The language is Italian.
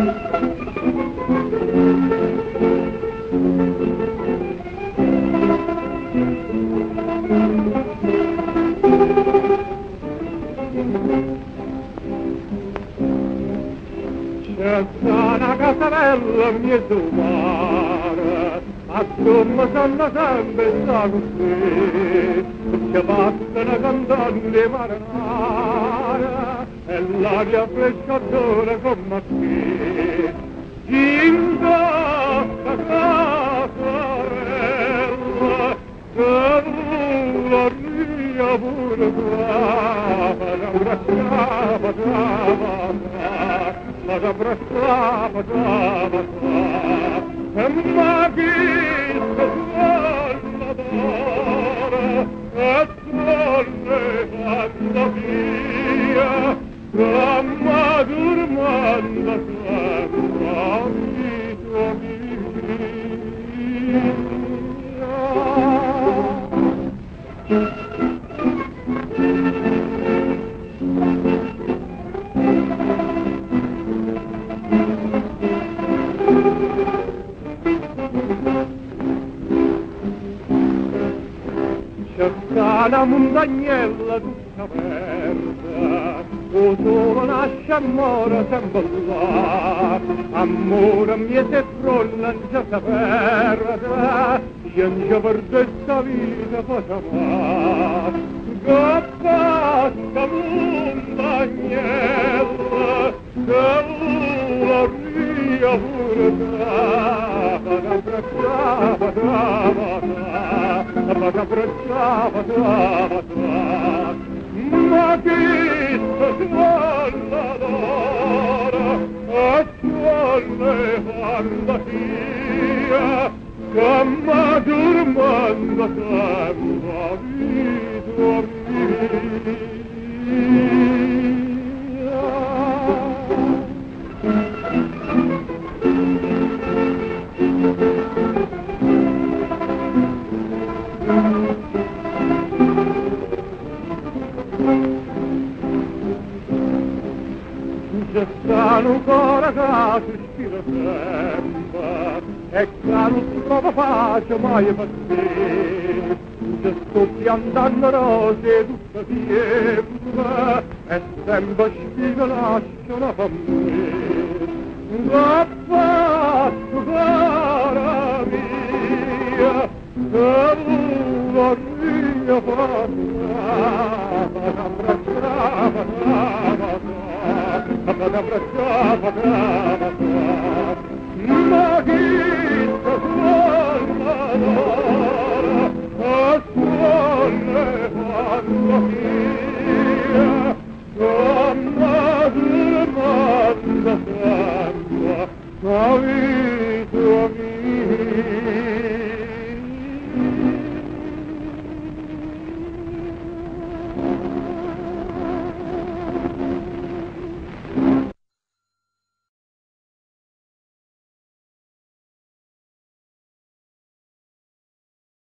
C'è una casarella mia sumara, a somma sanno sempre sta così, che passano cantando marinara, e l'aria frescatora come qui. Ginga sta casarella, che la mia pure brava, una brava, ma da brava, e ma visto sulla d'ora, e sulle vanno via, ma dormando sempre amico C'è una montagnella tutta aperta, o solo nasce amore sempre là, amore mio se frolla già s'aperta, io non ci perdo sta vita cosa va, che passa montagnella, che la mia pure brava, ma chi suona d'ora, e suona fantasia, che ma dormendo sempre vita mia. C'è stanno ancora che sospira sempre, e che non trova pace mai per te. C'è sto piantando rose tutta sempre, e sempre spina lasciano per me. Che fatto cara mia, che la mia ma chi suona d'ora, e suona fantasia, che ma dormendo sempre la vita